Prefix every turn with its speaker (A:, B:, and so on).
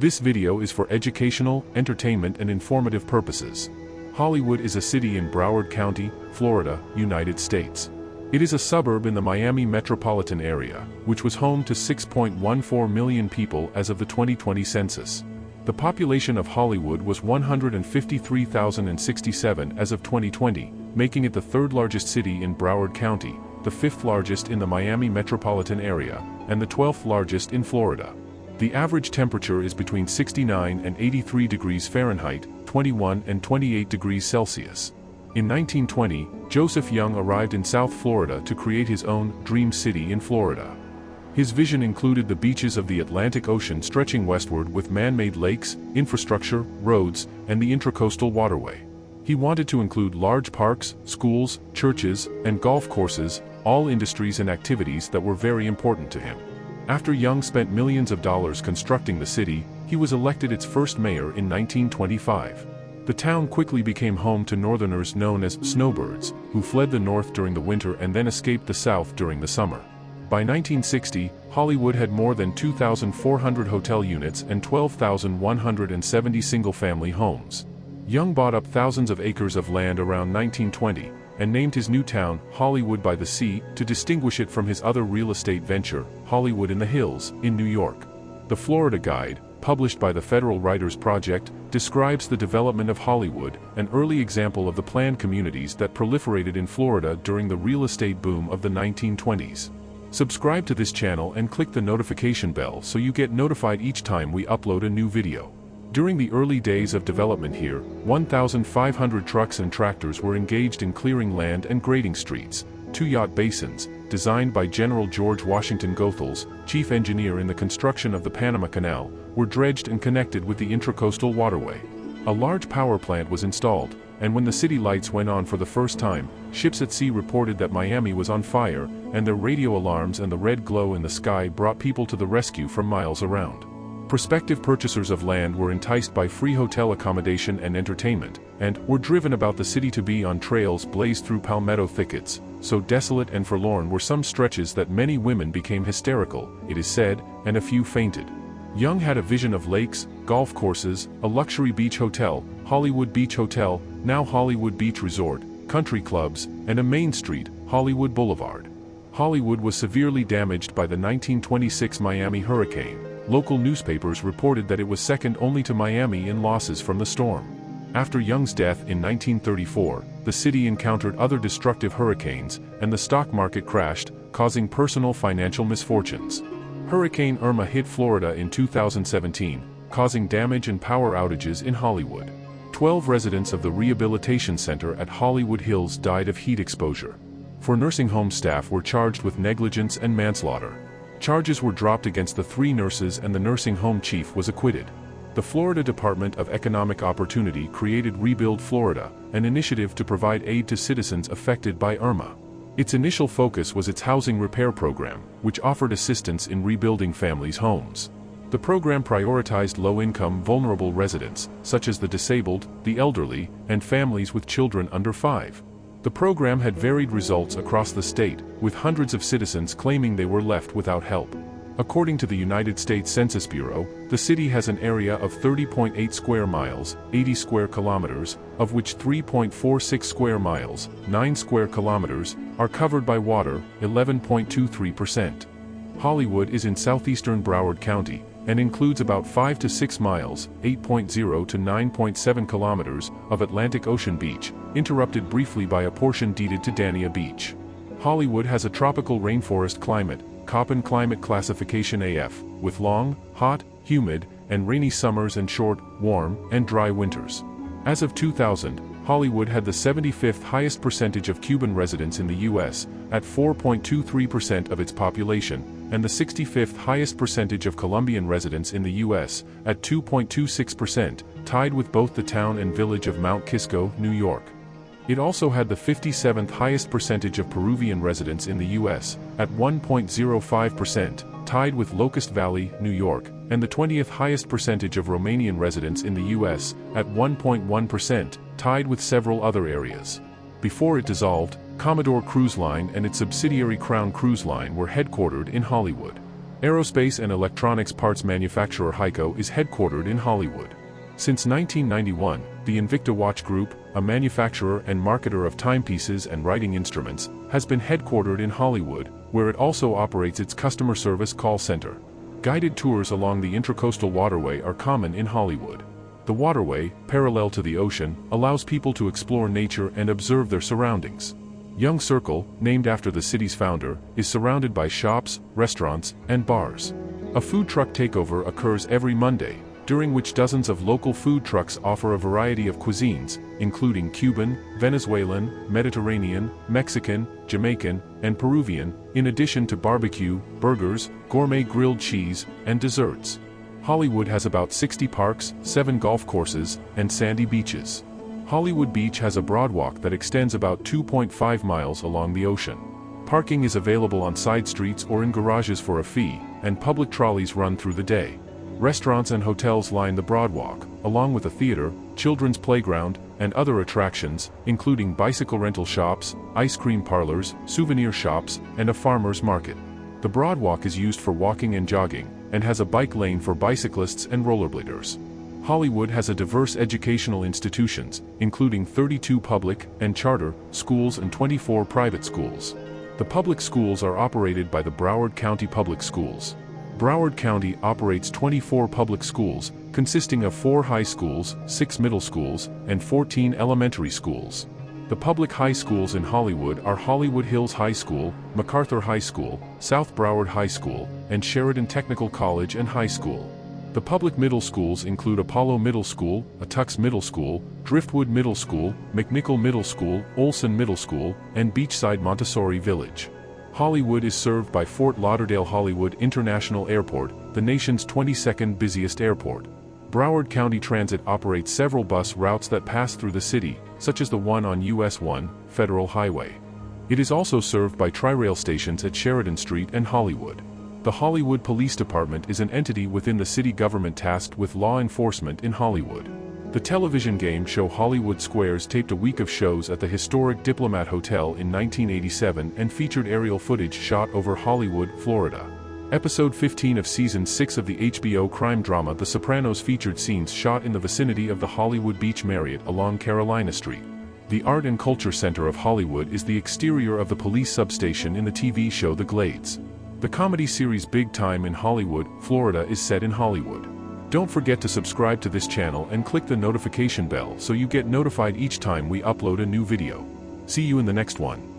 A: This video is for educational, entertainment and informative purposes. Hollywood is a city in Broward County, Florida, United States. It is a suburb in the Miami metropolitan area, which was home to 6.14 million people as of the 2020 census. The population of Hollywood was 153,067 as of 2020, making it the third largest city in Broward County, the fifth largest in the Miami metropolitan area, and the 12th largest in Florida. The average temperature is between 69 and 83 degrees Fahrenheit, 21 and 28 degrees Celsius. In 1920, Joseph Young arrived in South Florida to create his own dream city in Florida. His vision included the beaches of the Atlantic Ocean stretching westward with man-made lakes, infrastructure, roads, and the intracoastal waterway. He wanted to include large parks, schools, churches, and golf courses, all industries and activities that were very important to him. After Young spent millions of dollars constructing the city, he was elected its first mayor in 1925. The town quickly became home to northerners known as snowbirds, who fled the north during the winter and then escaped the south during the summer. By 1960, Hollywood had more than 2,400 hotel units and 12,170 single-family homes. Young bought up thousands of acres of land around 1920, and named his new town Hollywood by the Sea to distinguish it from his other real estate venture, Hollywood in the Hills, in New York. The Florida Guide, published by the Federal Writers Project, describes the development of Hollywood, an early example of the planned communities that proliferated in Florida during the real estate boom of the 1920s. Subscribe to this channel and click the notification bell so you get notified each time we upload a new video. During the early days of development here, 1,500 trucks and tractors were engaged in clearing land and grading streets. 2 yacht basins, designed by General George Washington Goethals, chief engineer in the construction of the Panama Canal, were dredged and connected with the intracoastal waterway. A large power plant was installed, and when the city lights went on for the first time, ships at sea reported that Miami was on fire, and their radio alarms and the red glow in the sky brought people to the rescue from miles around. Prospective purchasers of land were enticed by free hotel accommodation and entertainment, and were driven about the city to be on trails blazed through palmetto thickets. So desolate and forlorn were some stretches that many women became hysterical, it is said, and a few fainted. Young had a vision of lakes, golf courses, a luxury beach hotel, Hollywood Beach Hotel, now Hollywood Beach Resort, country clubs, and a main street, Hollywood Boulevard. Hollywood was severely damaged by the 1926 Miami hurricane. Local newspapers reported that it was second only to Miami in losses from the storm. After Young's death in 1934, the city encountered other destructive hurricanes, and the stock market crashed, causing personal financial misfortunes. Hurricane Irma hit Florida in 2017, causing damage and power outages in Hollywood. 12 residents of the Rehabilitation Center at Hollywood Hills died of heat exposure. 4 nursing home staff were charged with negligence and manslaughter. Charges were dropped against the 3 nurses and the nursing home chief was acquitted. The Florida Department of Economic Opportunity created Rebuild Florida, an initiative to provide aid to citizens affected by Irma. Its initial focus was its housing repair program, which offered assistance in rebuilding families' homes. The program prioritized low-income, vulnerable residents, such as the disabled, the elderly, and families with children under 5. The program had varied results across the state, with hundreds of citizens claiming they were left without help. According to the United States Census Bureau, the city has an area of 30.8 square miles, 80 square kilometers, of which 3.46 square miles, 9 square kilometers, are covered by water, 11.23%. Hollywood is in southeastern Broward County, and includes about 5 to 6 miles, 8.0 to 9.7 kilometers, of Atlantic Ocean beach, interrupted briefly by a portion deeded to Dania Beach. Hollywood has a tropical rainforest climate, Köppen climate classification AF, with long, hot, humid, and rainy summers and short, warm, and dry winters. As of 2000, Hollywood had the 75th highest percentage of Cuban residents in the U.S., at 4.23% of its population, and the 65th highest percentage of Colombian residents in the U.S., at 2.26%, tied with both the town and village of Mount Kisco, New York. It also had the 57th highest percentage of Peruvian residents in the U.S., at 1.05%, tied with Locust Valley, New York, and the 20th highest percentage of Romanian residents in the U.S., at 1.1%, tied with several other areas. Before it dissolved, Commodore Cruise Line and its subsidiary Crown Cruise Line were headquartered in Hollywood. Aerospace and electronics parts manufacturer HEICO is headquartered in Hollywood. Since 1991, the Invicta Watch Group, a manufacturer and marketer of timepieces and writing instruments, has been headquartered in Hollywood, where it also operates its customer service call center. Guided tours along the Intracoastal Waterway are common in Hollywood. The waterway, parallel to the ocean, allows people to explore nature and observe their surroundings. Young Circle, named after the city's founder, is surrounded by shops, restaurants, and bars. A food truck takeover occurs every Monday, during which dozens of local food trucks offer a variety of cuisines, including Cuban, Venezuelan, Mediterranean, Mexican, Jamaican, and Peruvian, in addition to barbecue, burgers, gourmet grilled cheese, and desserts. Hollywood has about 60 parks, 7 golf courses, and sandy beaches. Hollywood Beach has a broadwalk that extends about 2.5 miles along the ocean. Parking is available on side streets or in garages for a fee, and public trolleys run through the day. Restaurants and hotels line the broadwalk, along with a theater, children's playground, and other attractions, including bicycle rental shops, ice cream parlors, souvenir shops, and a farmer's market. The broadwalk is used for walking and jogging, and has a bike lane for bicyclists and rollerbladers. Hollywood has a diverse educational institutions, including 32 public and charter schools and 24 private schools. The public schools are operated by the Broward County Public Schools. Broward County operates 24 public schools, consisting of 4 high schools, 6 middle schools, and 14 elementary schools. The public high schools in Hollywood are Hollywood Hills High School, MacArthur High School, South Broward High School, and Sheridan Technical College and High School. The public middle schools include Apollo Middle School, Attucks Middle School, Driftwood Middle School, McNichol Middle School, Olson Middle School, and Beachside Montessori Village. Hollywood is served by Fort Lauderdale Hollywood International Airport, the nation's 22nd busiest airport. Broward County Transit operates several bus routes that pass through the city, such as the one on US 1, Federal Highway. It is also served by Tri-Rail stations at Sheridan Street and Hollywood. The Hollywood Police Department is an entity within the city government tasked with law enforcement in Hollywood. The television game show Hollywood Squares taped a week of shows at the historic Diplomat Hotel in 1987 and featured aerial footage shot over Hollywood, Florida. Episode 15 of Season 6 of the HBO crime drama The Sopranos featured scenes shot in the vicinity of the Hollywood Beach Marriott along Carolina Street. The Art and Culture Center of Hollywood is the exterior of the police substation in the TV show The Glades. The comedy series Big Time in Hollywood, Florida is set in Hollywood. Don't forget to subscribe to this channel and click the notification bell so you get notified each time we upload a new video. See you in the next one.